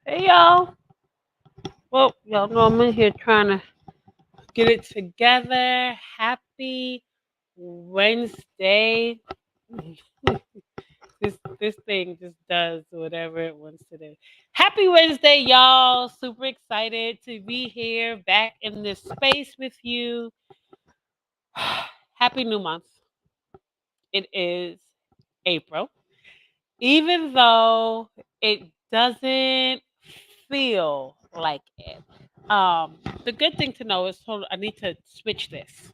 Hey y'all. Well, y'all know I'm in here trying to get it together. Happy Wednesday. This thing just does whatever it wants to do. Happy Wednesday, y'all. Super excited to be here back in this space with you. Happy new month. It is April. Even though it doesn't feel like it. The good thing to know is, hold on, I need to switch this.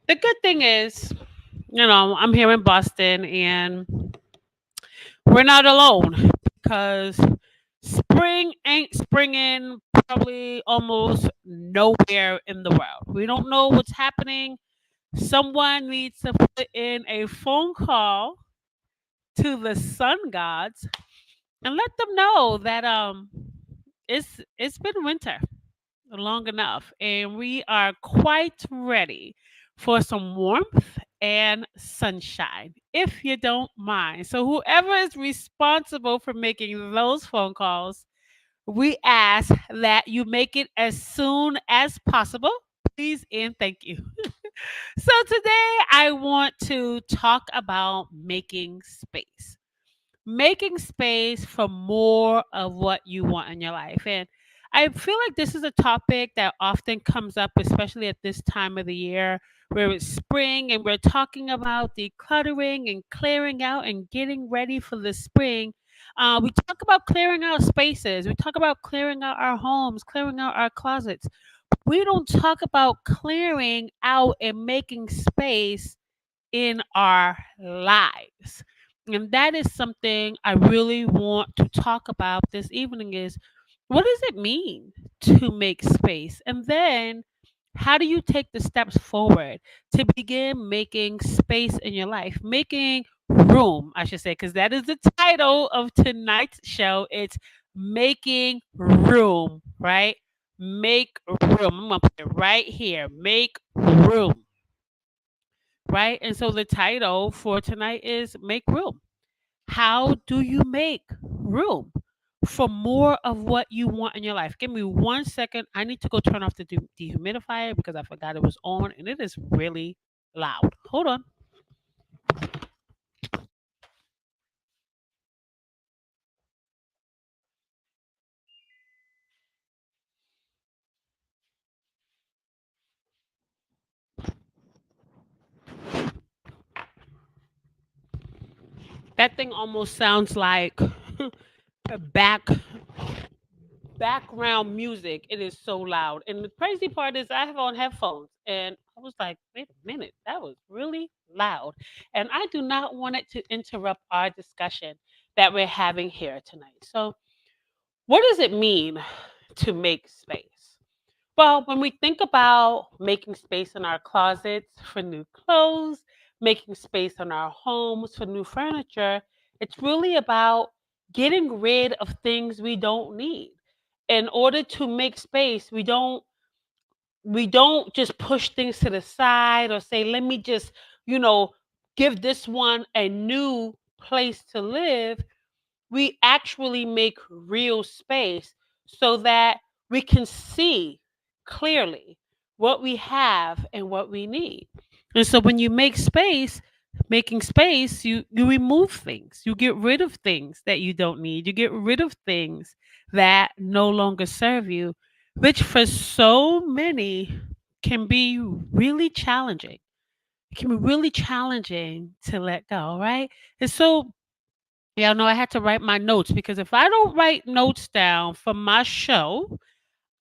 The good thing is, I'm here in Boston and we're not alone because spring ain't springing probably almost nowhere in the world. We don't know what's happening. Someone needs to put in a phone call to the sun gods and let them know that it's been winter long enough and we are quite ready for some warmth and sunshine, if you don't mind. So whoever is responsible for making those phone calls, we ask that you make it as soon as possible, please and thank you. So today I want to talk about making space for more of what you want in your life. And I feel like this is a topic that often comes up, especially at this time of the year where it's spring and we're talking about decluttering and clearing out and getting ready for the spring. We talk about clearing out spaces, we talk about clearing out our homes, clearing out our closets. We don't talk about clearing out and making space in our lives. And that is something I really want to talk about this evening is what does it mean to make space? And then how do you take the steps forward to begin making space in your life? Making room, I should say, because that is the title of tonight's show. It's making room, right? Make room. I'm going to put it right here. Make room, right? And so the title for tonight is Make Room. How do you make room for more of what you want in your life? Give me 1 second. I need to go turn off the dehumidifier because I forgot it was on and it is really loud. Hold on. That thing almost sounds like a background music. It is so loud. And the crazy part is I have on headphones and I was like, wait a minute, that was really loud. And I do not want it to interrupt our discussion that we're having here tonight. So, what does it mean to make space? Well, when we think about making space in our closets for new clothes, making space in our homes for new furniture, it's really about getting rid of things we don't need. In order to make space, we don't just push things to the side or say, let me just, you know, give this one a new place to live. We actually make real space so that we can see clearly what we have and what we need. And so when you make space, making space, you remove things. You get rid of things that you don't need. You get rid of things that no longer serve you, which for so many can be really challenging. It can be really challenging to let go, right? And so yeah, no, I had to write my notes because if I don't write notes down for my show,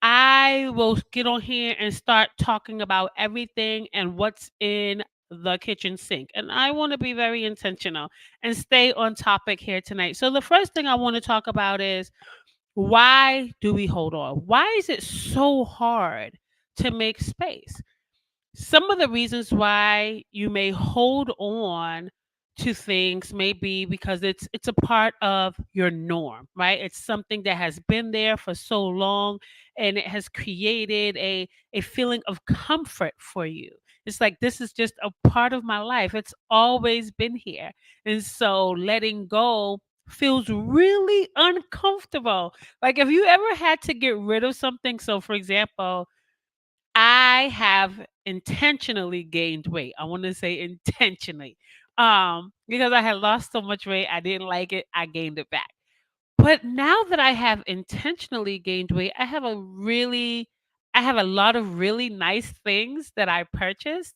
I will get on here and start talking about everything and what's in the kitchen sink. And I want to be very intentional and stay on topic here tonight. So, the first thing I want to talk about is why do we hold on? Why is it so hard to make space? Some of the reasons why you may hold on to things may be because it's a part of your norm, right? It's something that has been there for so long and it has created a feeling of comfort for you. It's like this is just a part of my life. It's always been here. And so letting go feels really uncomfortable. Like if you ever had to get rid of something, so for example, I have intentionally gained weight. I want to say intentionally. Because I had lost so much weight, I didn't like it, I gained it back. But now that I have intentionally gained weight, I have a lot of really nice things that I purchased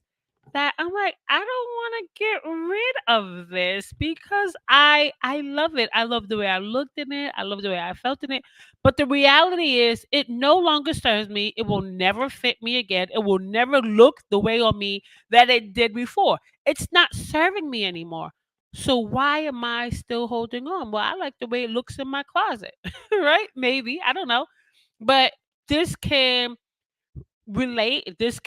that I'm like, I don't want to get rid of this because I love it. I love the way I looked in it. I love the way I felt in it. But the reality is it no longer serves me. It will never fit me again. It will never look the way on me that it did before. It's not serving me anymore. So why am I still holding on? Well, I like the way it looks in my closet, right? Maybe, I don't know. But this can relate. This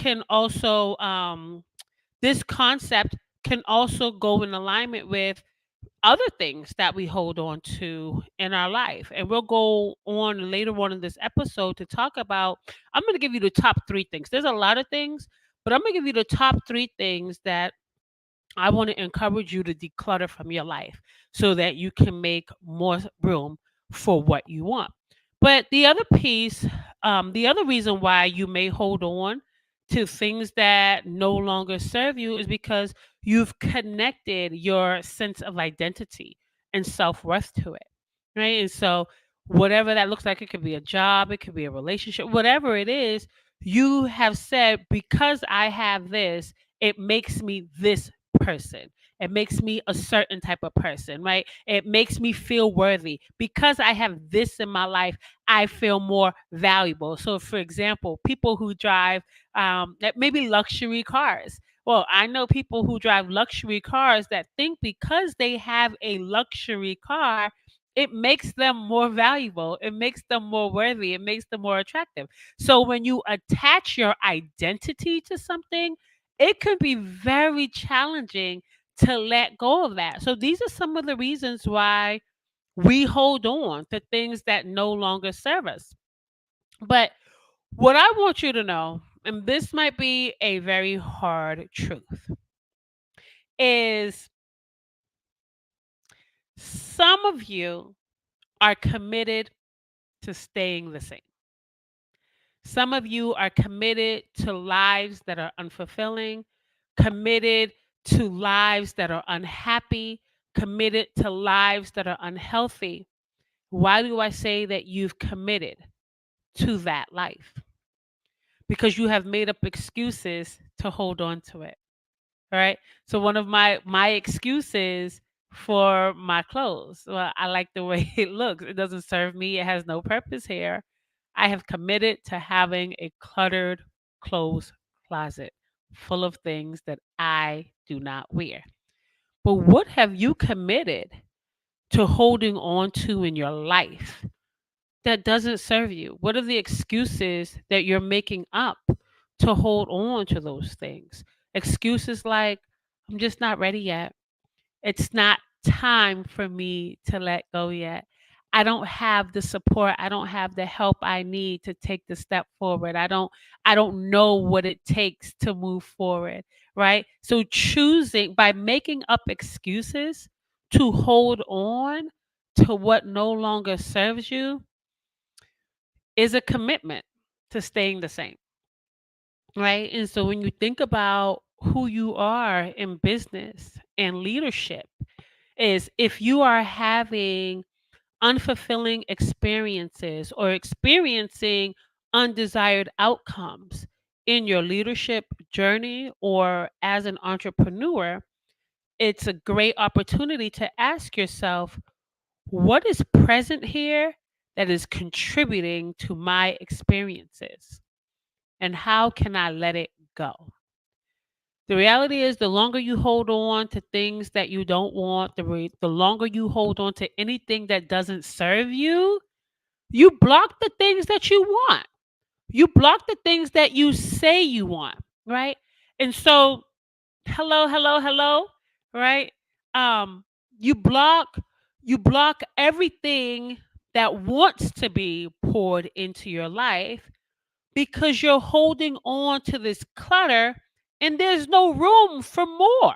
concept can also go in alignment with other things that we hold on to in our life. And we'll go on later on in this episode to talk about, I'm going to give you the top 3 things. There's a lot of things, but I'm going to give you the top 3 things that I want to encourage you to declutter from your life so that you can make more room for what you want. But the other reason why you may hold on to things that no longer serve you is because you've connected your sense of identity and self worth to it. Right. And so, whatever that looks like, it could be a job, it could be a relationship, whatever it is, you have said, because I have this, it makes me this person. It makes me a certain type of person, right? It makes me feel worthy. Because I have this in my life, I feel more valuable. So, for example, people who drive maybe luxury cars. Well, I know people who drive luxury cars that think because they have a luxury car, it makes them more valuable. It makes them more worthy. It makes them more attractive. So when you attach your identity to something, it can be very challenging to let go of that. So these are some of the reasons why we hold on to things that no longer serve us. But what I want you to know, and this might be a very hard truth, is some of you are committed to staying the same. Some of you are committed to lives that are unfulfilling, committed to lives that are unhappy, committed to lives that are unhealthy. Why do I say that you've committed to that life? Because you have made up excuses to hold on to it. All right. So one of my excuses for my clothes, well, I like the way it looks. It doesn't serve me. It has no purpose here. I have committed to having a cluttered clothes closet full of things that I do not wear. But what have you committed to holding on to in your life that doesn't serve you? What are the excuses that you're making up to hold on to those things? Excuses like, I'm just not ready yet. It's not time for me to let go yet. I don't have the support. I don't have the help I need to take the step forward. I don't know what it takes to move forward, right? So choosing by making up excuses to hold on to what no longer serves you is a commitment to staying the same, right? And so when you think about who you are in business and leadership, is if you are having unfulfilling experiences or experiencing undesired outcomes in your leadership journey or as an entrepreneur, it's a great opportunity to ask yourself, what is present here that is contributing to my experiences? And how can I let it go? The reality is, the longer you hold on to things that you don't want, the longer you hold on to anything that doesn't serve you, you block the things that you want. You block the things that you say you want, right? And so, hello, hello, hello, right? Um, you block you block everything that wants to be poured into your life because you're holding on to this clutter And there's no room for more.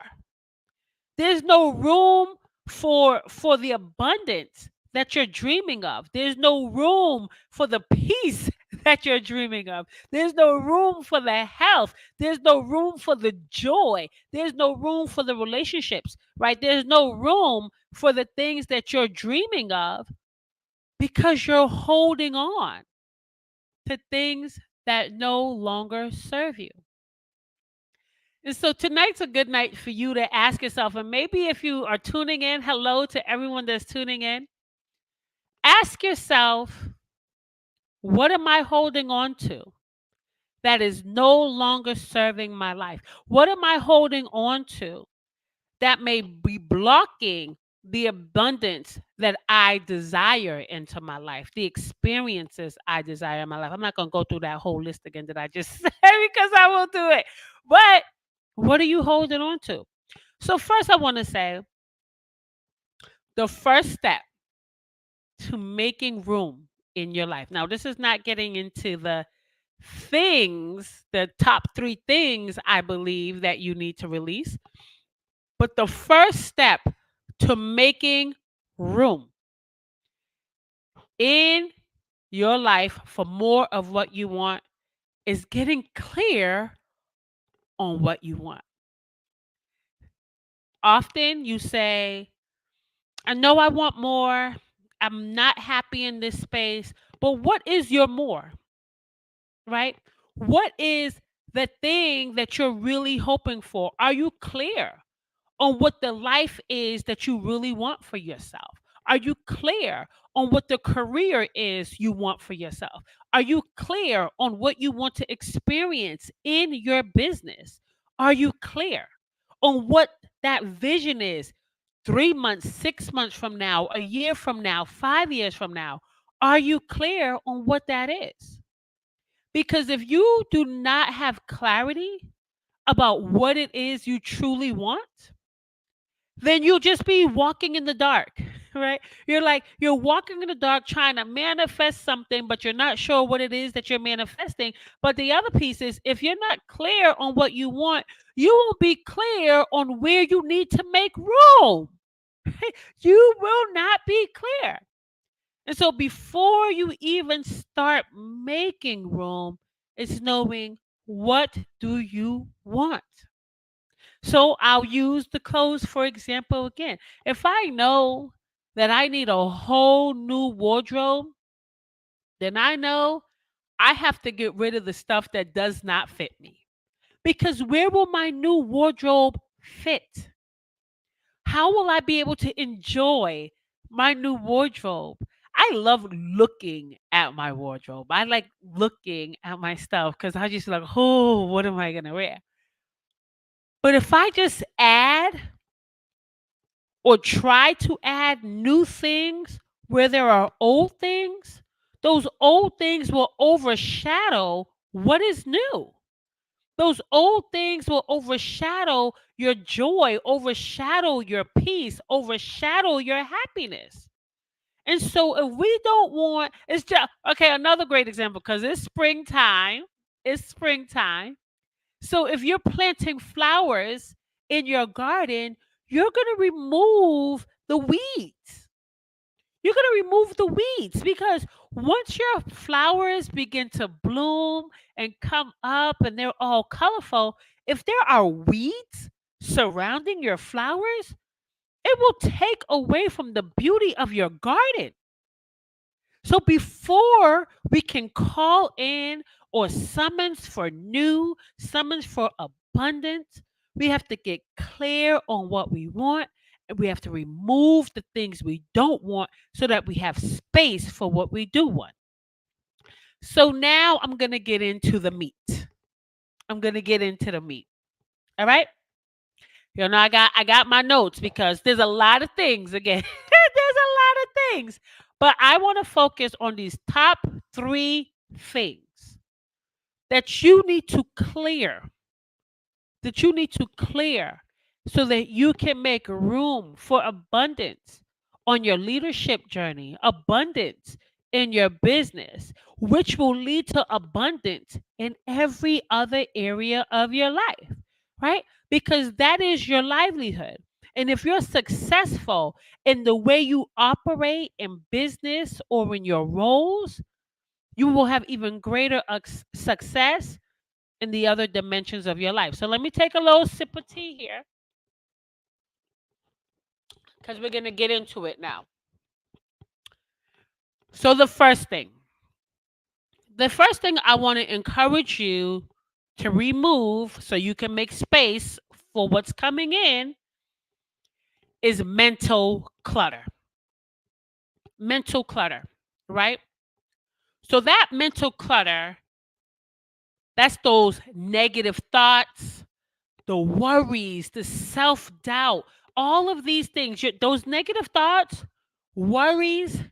There's no room for the abundance that you're dreaming of. There's no room for the peace that you're dreaming of. There's no room for the health. There's no room for the joy. There's no room for the relationships, right? There's no room for the things that you're dreaming of because you're holding on to things that no longer serve you. And so tonight's a good night for you to ask yourself, and maybe if you are tuning in, hello to everyone that's tuning in, ask yourself, what am I holding on to that is no longer serving my life? What am I holding on to that may be blocking the abundance that I desire into my life, the experiences I desire in my life? I'm not going to go through that whole list again that I just said because I will do it. But what are you holding on to? So, first, I want to say the first step to making room in your life. Now, this is not getting into the things, the top three things I believe that you need to release, but the first step to making room in your life for more of what you want is getting clear on what you want. Often you say, I know I want more. I'm not happy in this space. But what is your more, right? What is the thing that you're really hoping for? Are you clear on what the life is that you really want for yourself? Are you clear on what the career is you want for yourself? Are you clear on what you want to experience in your business? Are you clear on what that vision is 3 months, 6 months from now, a year from now, 5 years from now? Are you clear on what that is? Because if you do not have clarity about what it is you truly want, then you'll just be walking in the dark, right? You're walking in the dark trying to manifest something, but you're not sure what it is that you're manifesting. But the other piece is if you're not clear on what you want, you won't be clear on where you need to make room. You will not be clear. And so before you even start making room, it's knowing, what do you want? So I'll use the clothes for example again. If I know that I need a whole new wardrobe, then I know I have to get rid of the stuff that does not fit me. Because where will my new wardrobe fit? How will I be able to enjoy my new wardrobe? I love looking at my wardrobe. I like looking at my stuff because I just like, oh, what am I going to wear? But if I just add or try to add new things where there are old things, those old things will overshadow what is new. Those old things will overshadow your joy, overshadow your peace, overshadow your happiness. And so if we don't want, it's just okay, another great example, because it's springtime. It's springtime. So if you're planting flowers in your garden, you're gonna remove the weeds. You're going to remove the weeds because once your flowers begin to bloom and come up and they're all colorful, if there are weeds surrounding your flowers, it will take away from the beauty of your garden. So before we can call in or summons for abundance, we have to get clear on what we want, and we have to remove the things we don't want so that we have space for what we do want. So now I'm going to get into the meat. I'm going to get into the meat. All right? I got my notes because there's a lot of things again. There's a lot of things. But I want to focus on these top 3 things that you need to clear, so that you can make room for abundance on your leadership journey, abundance in your business, which will lead to abundance in every other area of your life. right? Because that is your livelihood. And if you're successful in the way you operate in business or in your roles, you will have even greater success in the other dimensions of your life. So let me take a little sip of tea here because we're going to get into it now. So the first thing I want to encourage you to remove so you can make space for what's coming in is mental clutter. Mental clutter, right? So that mental clutter, that's those negative thoughts, the worries, the self doubt, all of these things, those negative thoughts, worries,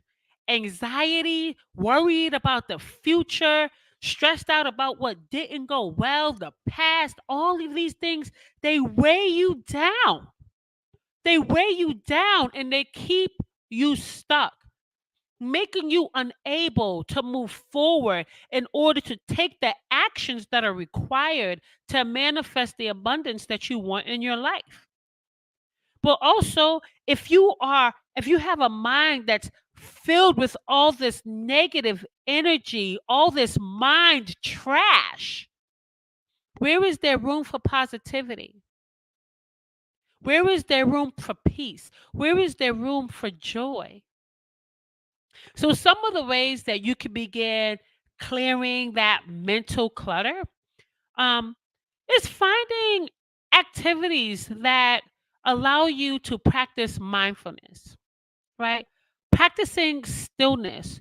anxiety, worried about the future, stressed out about what didn't go well, the past, all of these things, they weigh you down. They weigh you down and they keep you stuck, making you unable to move forward in order to take the actions that are required to manifest the abundance that you want in your life. But also, if you have a mind that's filled with all this negative energy, all this mind trash, where is there room for positivity? Where is there room for peace? Where is there room for joy? So, some of the ways that you can begin clearing that mental clutter um, is finding activities that allow you to practice mindfulness, right? Practicing stillness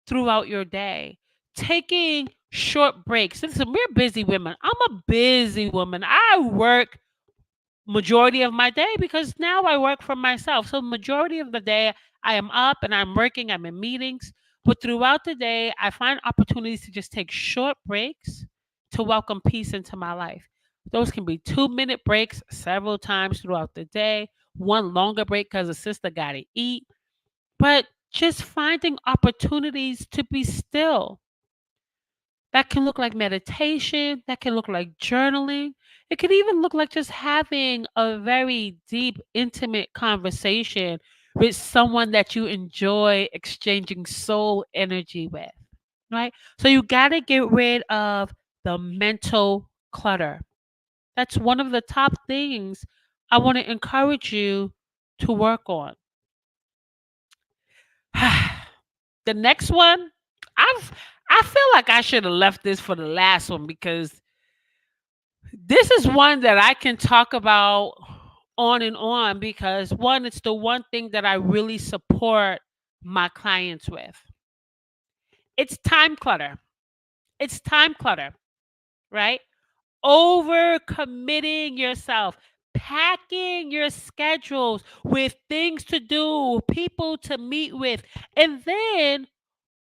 throughout your day, taking short breaks. Listen, we're busy women. I'm a busy woman. I work majority of my day because now I work for myself. So majority of the day I am up and I'm working, I'm in meetings, but throughout the day I find opportunities to just take short breaks to welcome peace into my life. Those can be 2-minute breaks several times throughout the day, one longer break because the sister got to eat, but just finding opportunities to be still. That can look like meditation, that can look like journaling. It can even look like just having a very deep, intimate conversation with someone that you enjoy exchanging soul energy with, right? So you got to get rid of the mental clutter. That's one of the top things I want to encourage you to work on. The next one, I've I feel like I should have left this for the last one because this is one that I can talk about on and on because one, it's the one thing that I really support my clients with. It's time clutter. It's time clutter, right? Over committing yourself, packing your schedules with things to do, people to meet with, and then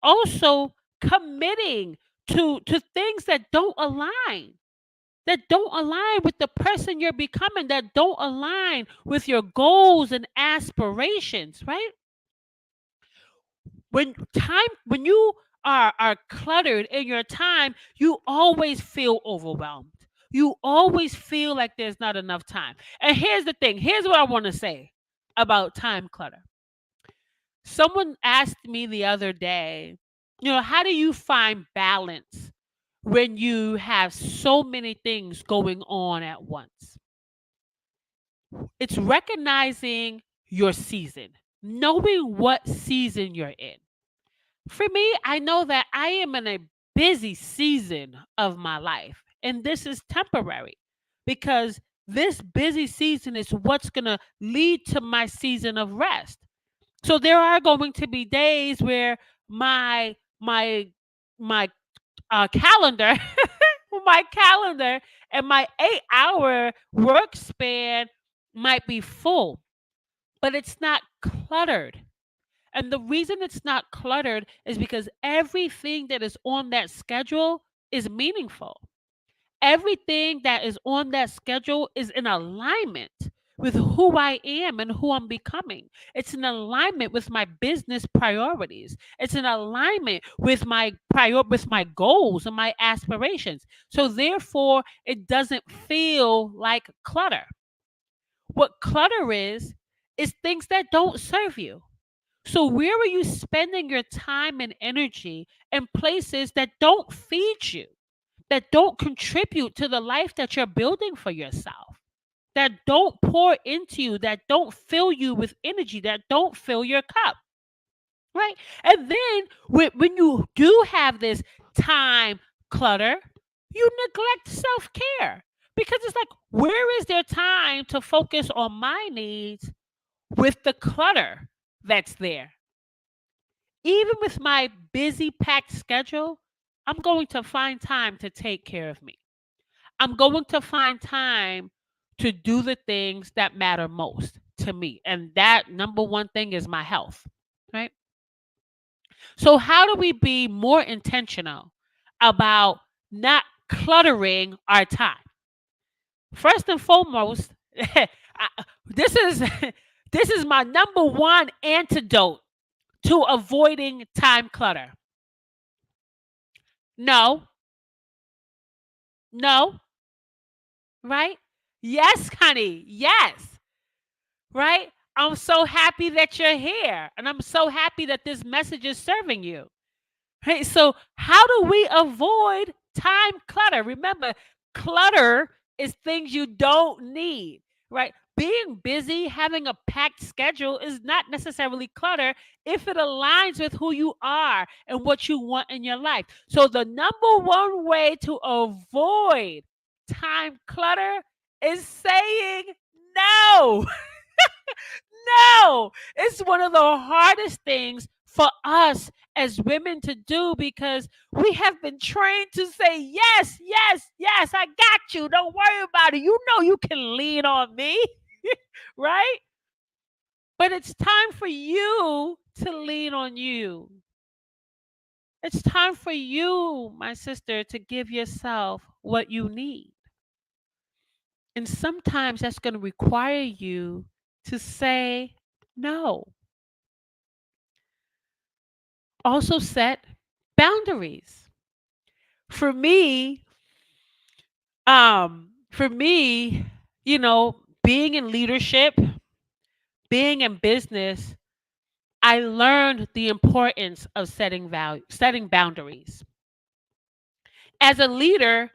also committing to things that don't align with the person you're becoming, that don't align with your goals and aspirations, right? When you are cluttered in your time, you always feel overwhelmed. You always feel like there's not enough time. And here's the thing, here's what I want to say about time clutter. Someone asked me the other day, how do you find balance when you have so many things going on at once? It's recognizing your season, knowing what season you're in. For me, I know that I am in a busy season of my life, and this is temporary because this busy season is what's going to lead to my season of rest. So there are going to be days where my calendar my calendar and my 8-hour work span might be full, but it's not cluttered. And the reason it's not cluttered is because everything that is on that schedule is meaningful. Everything that is on that schedule is in alignment with who I am and who I'm becoming. It's in alignment with my business priorities. It's in alignment with with my goals and my aspirations. So therefore, it doesn't feel like clutter. What clutter is things that don't serve you. So where are you spending your time and energy in places that don't feed you, that don't contribute to the life that you're building for yourself, that don't pour into you, that don't fill you with energy, that don't fill your cup, right? And then when you do have this time clutter, you neglect self care because it's like, where is there time to focus on my needs with the clutter that's there? Even with my busy, packed schedule, I'm going to find time to take care of me. I'm going to find time to do the things that matter most to me. And that number one thing is my health, right? So, how do we be more intentional about not cluttering our time? First and foremost, this is this is my number one antidote to avoiding time clutter. No, no, right? Yes, honey. Yes, right? I'm so happy that you're here. And I'm so happy that this message is serving you. Right? So, how do we avoid time clutter? Remember, clutter is things you don't need, right? Being busy, having a packed schedule is not necessarily clutter if it aligns with who you are and what you want in your life. So, the number one way to avoid time clutter is saying no. No, it's one of the hardest things for us as women to do because we have been trained to say, yes, yes, yes, I got you. Don't worry about it. You know you can lean on me, right? But it's time for you to lean on you. It's time for you, my sister, to give yourself what you need. And sometimes that's going to require you to say no. Also set boundaries. For me, for me, being in leadership, being in business, I learned the importance of setting boundaries. As a leader,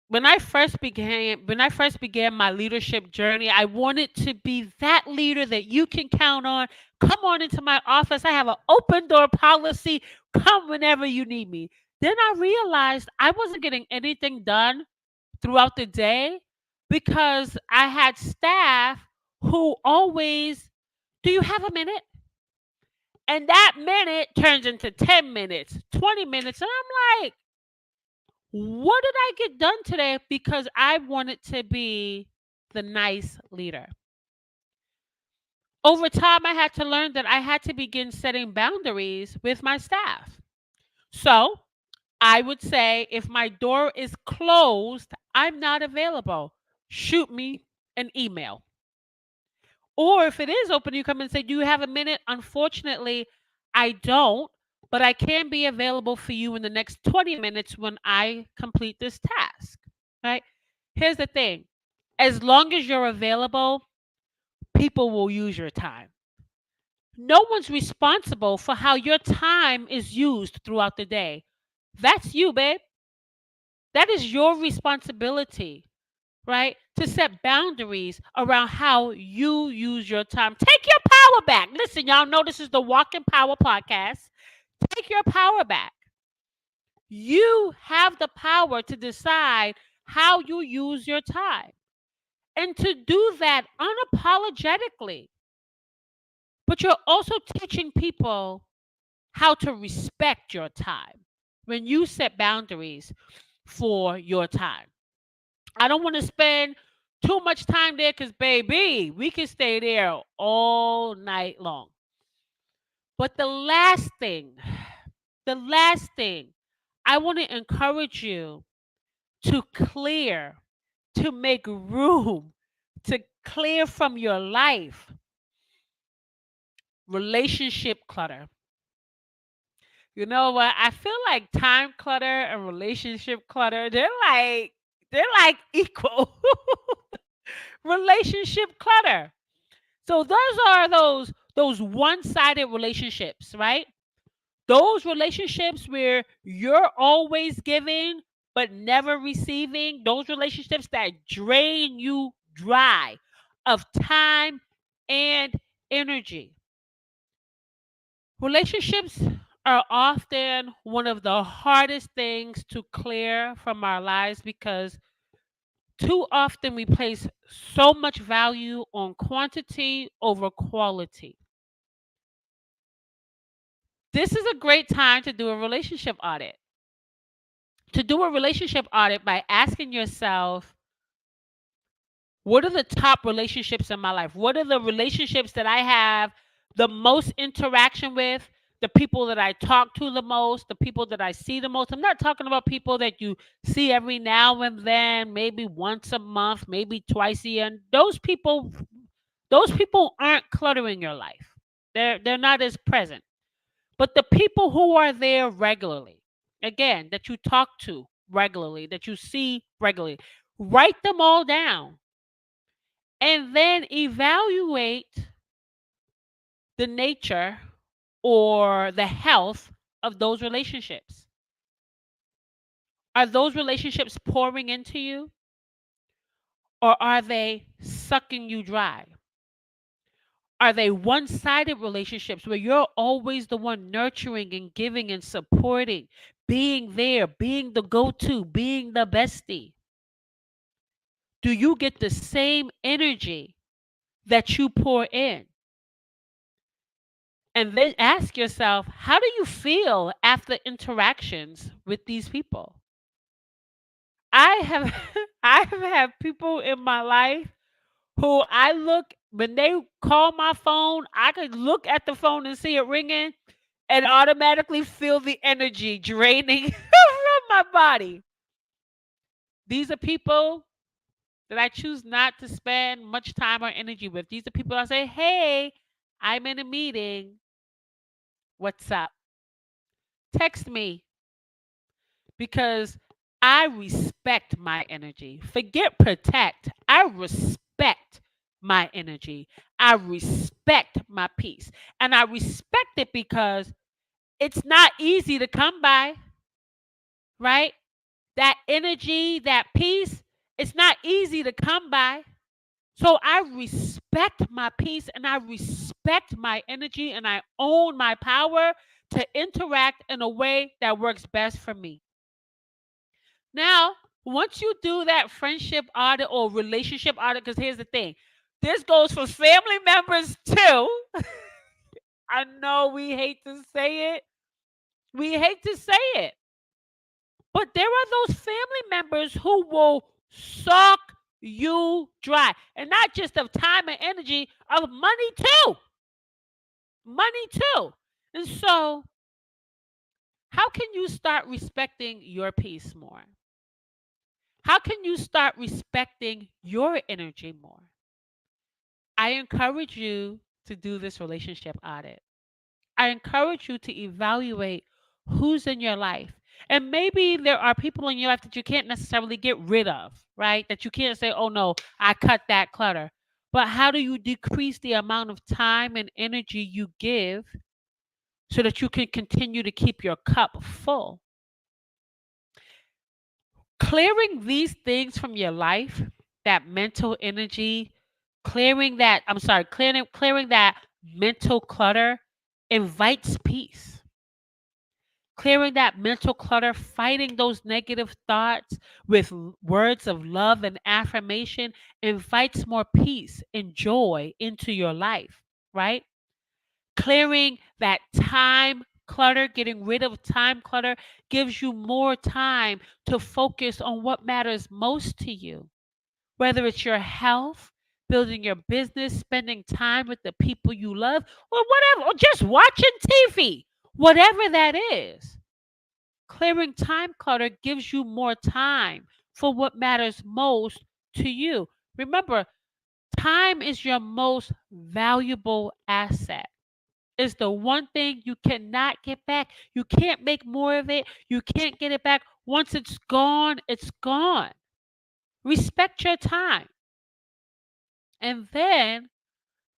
when I first began my leadership journey, I wanted to be that leader that you can count on. Come on into my office. I have an open door policy. Come whenever you need me. Then I realized I wasn't getting anything done throughout the day because I had staff who always, do you have a minute? And that minute turns into 10 minutes, 20 minutes. And I'm like, what did I get done today? Because I wanted to be the nice leader. Over time, I had to learn that I had to begin setting boundaries with my staff. So I would say if my door is closed, I'm not available. Shoot me an email. Or if it is open, you come and say, do you have a minute? Unfortunately, I don't, but I can be available for you in the next 20 minutes when I complete this task. Right? Here's the thing, as long as you're available, people will use your time. No one's responsible for how your time is used throughout the day. That's you, babe. That is your responsibility, right? To set boundaries around how you use your time. Take your power back. Listen, y'all know this is the Walk in Power podcast. Take your power back. You have the power to decide how you use your time and to do that unapologetically. But you're also teaching people how to respect your time when you set boundaries for your time. I don't want to spend too much time there because, baby, we can stay there all night long. But the last thing, I want to encourage you to clear, to make room, to clear from your life relationship clutter. You know what? I feel like time clutter and relationship clutter, they're like equal. Relationship clutter. So those one-sided relationships, right? Those relationships where you're always giving but never receiving, those relationships that drain you dry of time and energy. Relationships are often one of the hardest things to clear from our lives because too often we place so much value on quantity over quality. This is a great time to do a relationship audit. To do a relationship audit by asking yourself, what are the top relationships in my life? What are the relationships that I have the most interaction with? The people that I talk to the most, the people that I see the most. I'm not talking about people that you see every now and then, maybe once a month, maybe twice a year. And those people aren't cluttering your life. They're not as present. But the people who are there regularly, again, that you talk to regularly, that you see regularly, write them all down and then evaluate the nature or the health of those relationships. Are those relationships pouring into you or are they sucking you dry? Are they one sided relationships where you're always the one nurturing and giving and supporting, being there, being the go to, being the bestie? Do you get the same energy that you pour in? And then ask yourself, how do you feel after interactions with these people? I have I have had people in my life who I look when they call my phone, I could look at the phone and see it ringing and automatically feel the energy draining from my body. These are people that I choose not to spend much time or energy with. These are people I say, "Hey, I'm in a meeting. What's up? Text me because I respect my energy. Forget protect. I respect my energy. I respect my peace. And I respect it because it's not easy to come by, right? That energy, that peace, it's not easy to come by. So I respect my peace and I respect my energy and I own my power to interact in a way that works best for me. Now, once you do that friendship audit or relationship audit, because here's the thing, this goes for family members too. I know we hate to say it. We hate to say it. But there are those family members who will suck you dry. And not just of time and energy, of money too. Money too. And so, how can you start respecting your peace more? How can you start respecting your energy more? I encourage you to do this relationship audit. I encourage you to evaluate who's in your life. And maybe there are people in your life that you can't necessarily get rid of, right? That you can't say, oh no, I cut that clutter. But how do you decrease the amount of time and energy you give so that you can continue to keep your cup full? Clearing these things from your life, that mental energy, clearing that mental clutter invites peace. Clearing that mental clutter, fighting those negative thoughts with words of love and affirmation invites more peace and joy into your life, right? Clearing that time clutter, getting rid of time clutter gives you more time to focus on what matters most to you, whether it's your health, building your business, spending time with the people you love, or whatever, or just watching TV, whatever that is. Clearing time clutter gives you more time for what matters most to you. Remember, Time is your most valuable asset. It's the one thing you cannot get back. You can't make more of it. You can't get it back. Once it's gone, it's gone. Respect your time. And then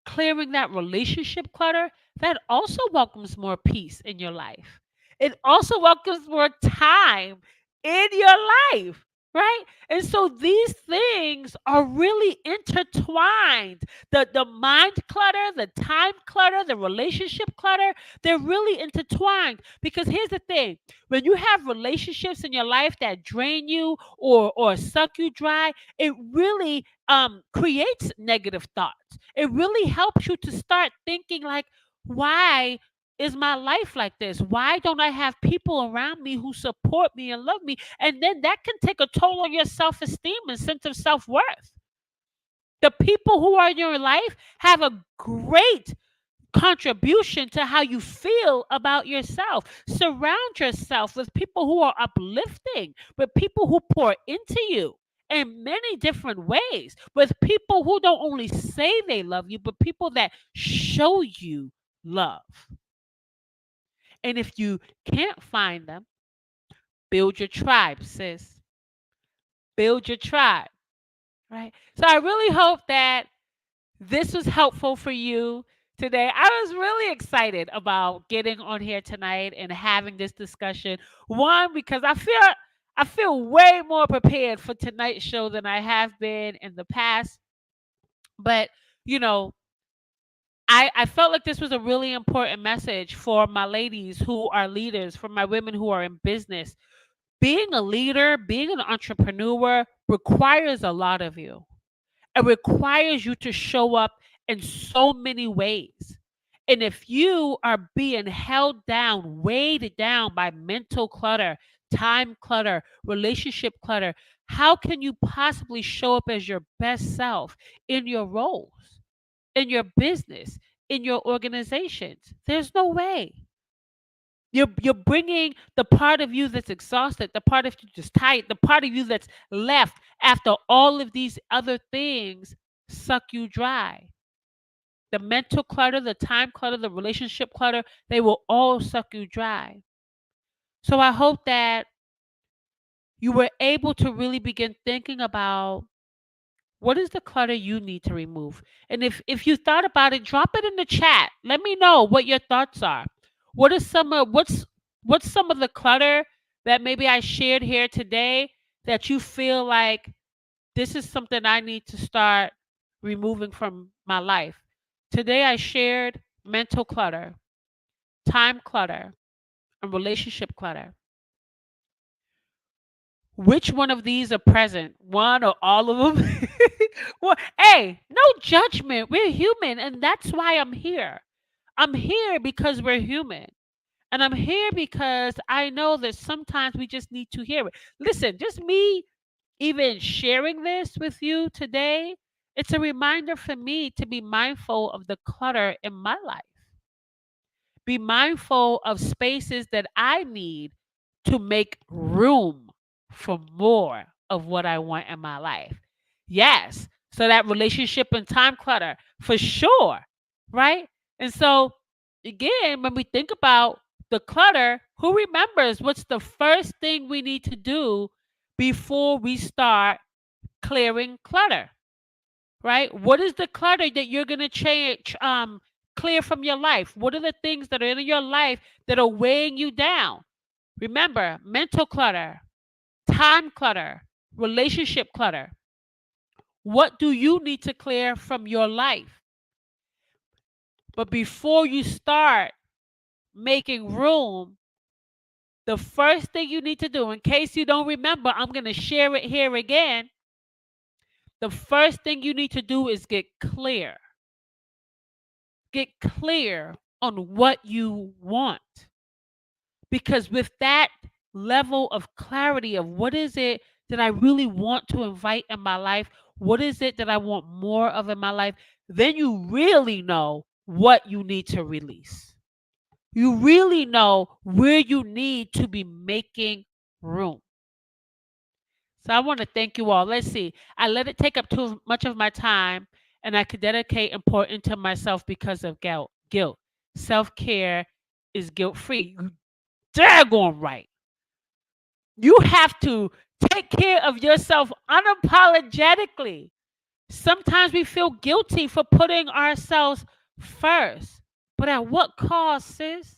clearing that relationship clutter, that also welcomes more peace in your life. It also welcomes more time in your life, right? And so these things are really intertwined. The mind clutter, the time clutter, the relationship clutter, they're really intertwined. Because here's the thing, when you have relationships in your life that drain you or suck you dry, it really creates negative thoughts. It really helps you to start thinking like, why is my life like this? Why don't I have people around me who support me and love me? And then that can take a toll on your self-esteem and sense of self-worth. The people who are in your life have a great contribution to how you feel about yourself. Surround yourself with people who are uplifting, with people who pour into you in many different ways, with people who don't only say they love you, but people that show you love. And if you can't find them, build your tribe, sis. Build your tribe, right? So I really hope that this was helpful for you today. I was really excited about getting on here tonight and having this discussion. One, because I feel way more prepared for tonight's show than I have been in the past. But you know, I felt like this was a really important message for my ladies who are leaders, for my women who are in business. Being a leader, being an entrepreneur requires a lot of you. It requires you to show up in so many ways. And if you are being held down, weighed down by mental clutter, time clutter, relationship clutter, how can you possibly show up as your best self in your roles, in your business, in your organizations? There's no way. You're bringing the part of you that's exhausted, the part of you that's tired, the part of you that's left after all of these other things suck you dry. The mental clutter, the time clutter, the relationship clutter, they will all suck you dry. So I hope that you were able to really begin thinking about what is the clutter you need to remove. And if you thought about it, drop it in the chat. Let me know what your thoughts are. What is some of what's some of the clutter that maybe I shared here today that you feel like this is something I need to start removing from my life? Today I shared mental clutter, time clutter, and relationship clutter. Which one of these are present? One or all of them? Well, hey, no judgment. We're human, and that's why I'm here. I'm here because we're human. And I'm here because I know that sometimes we just need to hear it. Listen, just me even sharing this with you today, it's a reminder for me to be mindful of the clutter in my life. Be mindful of spaces that I need to make room for more of what I want in my life. Yes. So that relationship and time clutter for sure. Right. And so, again, when we think about the clutter, who remembers what's the first thing we need to do before we start clearing clutter? Right? What is the clutter that you're going to change, clear from your life? What are the things that are in your life that are weighing you down? Remember, mental clutter, time clutter, relationship clutter. What do you need to clear from your life? But before you start making room, the first thing you need to do, in case you don't remember, I'm going to share it here again. The first thing you need to do is get clear. Get clear on what you want. Because with that level of clarity of what is it that I really want to invite in my life, what is it that I want more of in my life, then you really know what you need to release. You really know where you need to be making room. So I want to thank you all. Let's see. I let it take up too much of my time. and I could dedicate and pour into myself because of guilt. Self care is guilt free. You daggone right. You have to take care of yourself unapologetically. Sometimes we feel guilty for putting ourselves first. But at what cost, sis?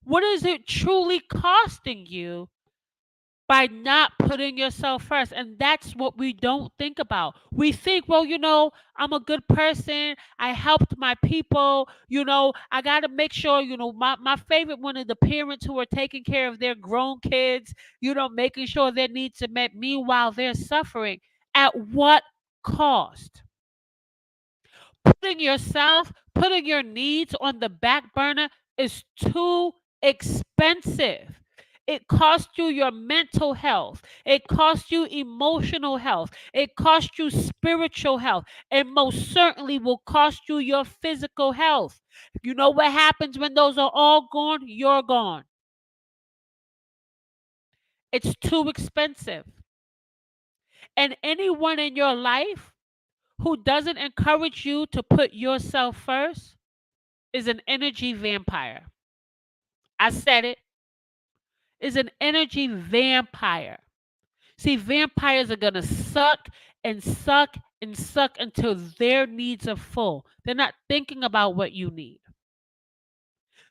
What is it truly costing you by not putting yourself first? And that's what we don't think about. We think, well, I'm a good person. I helped my people. I got to make sure, my favorite one is the parents who are taking care of their grown kids, making sure their needs are met. Meanwhile, they're suffering. At what cost? Putting your needs on the back burner is too expensive. It costs you your mental health. It costs you emotional health. It costs you spiritual health. And most certainly will cost you your physical health. You know what happens when those are all gone? You're gone. It's too expensive. And anyone in your life who doesn't encourage you to put yourself first is an energy vampire. I said it, is an energy vampire. See, vampires are going to suck and suck and suck until their needs are full. They're not thinking about what you need.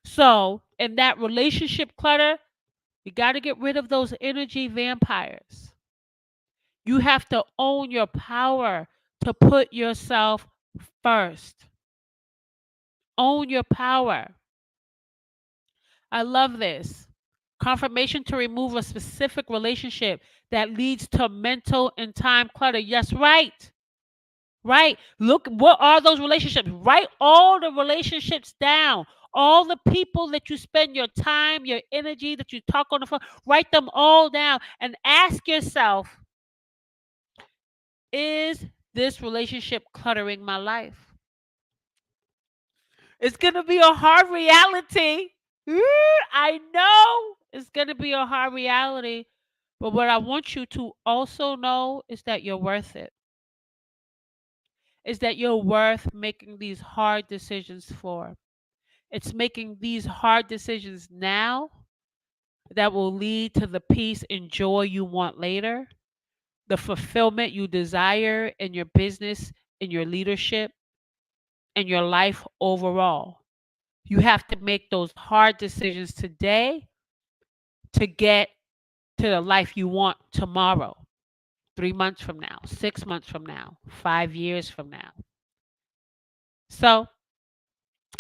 So, in that relationship clutter, you got to get rid of those energy vampires. You have to own your power to put yourself first. Own your power. I love this. Confirmation to remove a specific relationship that leads to mental and time clutter. Yes, right. Right. Look, what are those relationships? Write all the relationships down. All the people that you spend your time, your energy, that you talk on the phone, write them all down and ask yourself, is this relationship cluttering my life? It's going to be a hard reality. I know it's going to be a hard reality. But what I want you to also know is that you're worth it. Is that you're worth making these hard decisions for. It's making these hard decisions now that will lead to the peace and joy you want later, the fulfillment you desire in your business, in your leadership, and your life overall. You have to make those hard decisions today to get to the life you want tomorrow, 3 months from now, 6 months from now, 5 years from now. So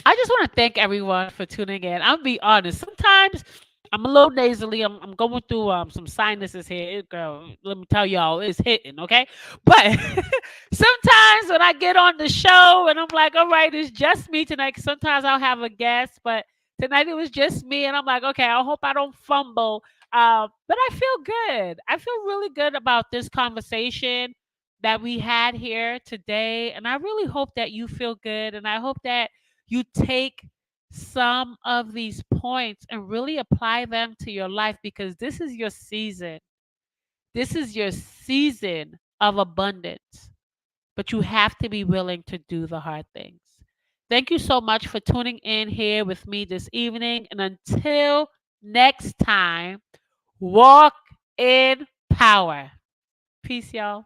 I just want to thank everyone for tuning in. I'll be honest. Sometimes I'm a little nasally. I'm going through some sinuses here. Girl, let me tell y'all, it's hitting, okay? But sometimes when I get on the show and I'm like, all right, it's just me tonight. 'Cause sometimes I'll have a guest, but tonight it was just me. And I'm like, okay, I hope I don't fumble. But I feel good. I feel really good about this conversation that we had here today. And I really hope that you feel good. And I hope that you take some of these points and really apply them to your life because this is your season. This is your season of abundance, but you have to be willing to do the hard things. Thank you so much for tuning in here with me this evening. And until next time, walk in power. Peace, y'all.